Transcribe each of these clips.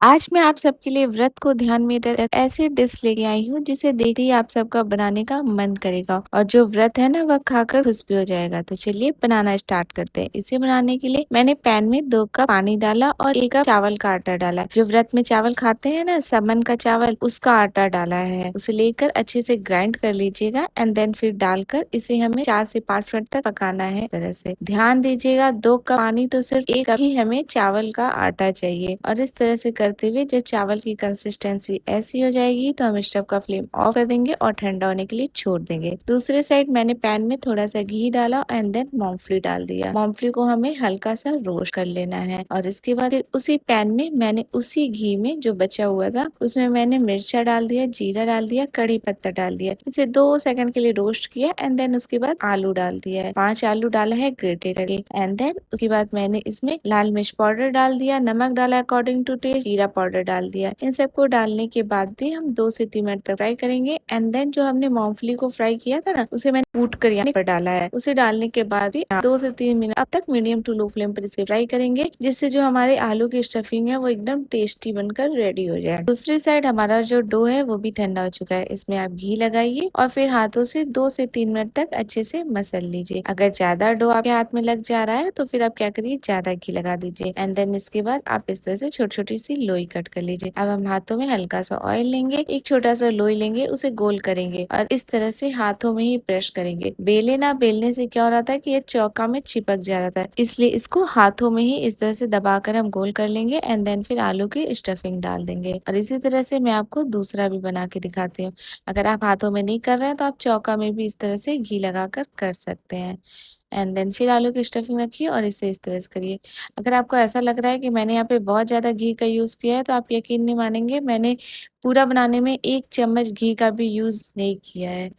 आज मैं आप सबके लिए व्रत को ध्यान में रख ऐसी डिश लेके आई हूँ जिसे देखते ही आप सबका बनाने का मन करेगा और जो व्रत है ना वह खाकर खुश भी हो जाएगा। तो चलिए बनाना स्टार्ट करते हैं। इसे बनाने के लिए मैंने पैन में 2 कप पानी डाला और 1 कप चावल का आटा डाला। जो व्रत में चावल खाते हैं ना, समन का चावल, उसका आटा डाला है। उसे लेकर अच्छे से ग्राइंड कर लीजिएगा एंड देन फिर डालकर इसे हमें 4 से 5 मिनट तक पकाना है। इस तरह से ध्यान दीजिएगा, 2 कप पानी तो सिर्फ 1 कप ही हमें चावल का आटा चाहिए। और इस तरह से करते हुए जब चावल की कंसिस्टेंसी ऐसी हो जाएगी तो हम स्टव का फ्लेम ऑफ कर देंगे और ठंडा होने के लिए छोड़ देंगे। दूसरे साइड मैंने पैन में थोड़ा सा घी डाला एंड देन मूंगफली डाल दिया। मूंगफली को हमें हल्का सा रोस्ट कर लेना है और इसके बाद फिर उसी पैन में मैंने उसी घी में जो बचा हुआ था उसमें मैंने मिर्चा डाल दिया, जीरा डाल दिया, कड़ी पत्ता डाल दिया। इसे 2 सेकंड के लिए रोस्ट किया एंड देन उसके बाद आलू डाल दिया है। 5 आलू डाला है ग्रेटेड करके एंड देन उसके बाद मैंने इसमें लाल मिर्च पाउडर डाल दिया, नमक डाला अकॉर्डिंग टू टेस्ट, जीरा पाउडर डाल दिया। इन सबको डालने के बाद भी हम 2 से 3 मिनट तक फ्राई करेंगे एंड देन जो हमने मूंगफली को फ्राई किया था ना उसे मैंने कूट कर यहाँ पर डाला है। उसे डालने के बाद भी 2 से 3 मिनट अब तक मीडियम टू लो फ्लेम पर इसे फ्राई करेंगे, जिससे जो हमारे आलू की स्टफिंग है वो एकदम टेस्टी बनकर रेडी हो जाए। दूसरी साइड हमारा जो डो है वो भी ठंडा हो चुका है। इसमें आप घी लगाइए और फिर हाथों से 2 से 3 मिनट तक अच्छे से मसल लीजिए। अगर ज्यादा डो आपके हाथ में लग जा रहा है तो फिर आप क्या करिए, ज्यादा घी लगा दीजिए एंड देन इसके बाद आप इस तरह से छोटी छोटी सी लोई कट कर लीजिए। अब हम हाथों में हल्का सा ऑयल लेंगे, एक छोटा सा लोई लेंगे, उसे गोल करेंगे और इस तरह से हाथों में ही प्रेस करेंगे। बेले ना, बेलने से क्या हो रहा था कि ये चौका में चिपक जा रहा था, इसलिए इसको हाथों में ही इस तरह से दबाकर हम गोल कर लेंगे एंड देन फिर आलू की स्टफिंग डाल देंगे। और इसी तरह से मैं आपको दूसरा भी बना के दिखाती हूँ। अगर आप हाथों में नहीं कर रहे हैं तो आप चौका में भी इस तरह से घी लगाकर कर सकते हैं एंड देन फिर आलू की स्टफिंग रखिए और इसे इस तरह से करिए। अगर आपको ऐसा लग रहा है कि मैंने यहाँ पे बहुत ज़्यादा घी का यूज़ किया है तो आप यकीन नहीं मानेंगे, मैंने पूरा बनाने में 1 चम्मच घी का भी यूज़ नहीं किया है।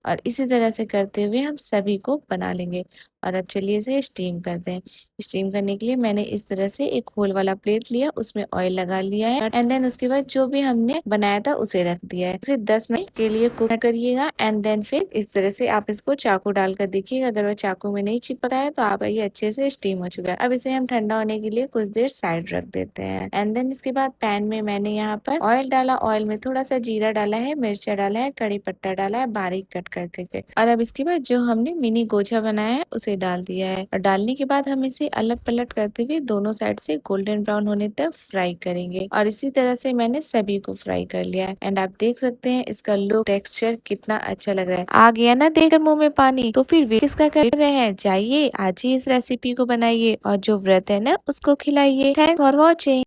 और इसी तरह से करते हुए हम सभी को बना लेंगे। और अब चलिए इसे स्टीम करते हैं। स्टीम करने के लिए मैंने इस तरह से एक होल वाला प्लेट लिया, उसमें ऑयल लगा लिया है एंड देन उसके बाद जो भी हमने बनाया था उसे रख दिया है। उसे 10 मिनट के लिए कुक करिएगा एंड देन फिर इस तरह से आप इसको चाकू डालकर देखिएगा, अगर वह चाकू में नहीं चिपका है तो आपका ये अच्छे से स्टीम हो चुका है। अब इसे हम ठंडा होने के लिए कुछ देर साइड रख देते हैं एंड देन इसके बाद पैन में मैंने यहाँ पर ऑयल डाला, ऑयल में थोड़ा सा जीरा डाला है, मिर्चा डाला है, कड़ी पत्ता डाला है बारीक कट करके और अब इसके बाद जो हमने मिनी गोछा बनाया है उसे डाल दिया है और डालने के बाद हम इसे अलट पलट करते हुए दोनों साइड से गोल्डन ब्राउन होने तक फ्राई करेंगे। और इसी तरह से मैंने सभी को फ्राई कर लिया है एंड आप देख सकते हैं इसका लुक, टेक्सचर कितना अच्छा लग रहा है। आ गया ना देखकर मुंह में पानी, तो फिर वे किसका कर रहे हैं, जाइए आज ही इस रेसिपी को बनाइए और जो व्रत है ना उसको खिलाइए। Thank for watching.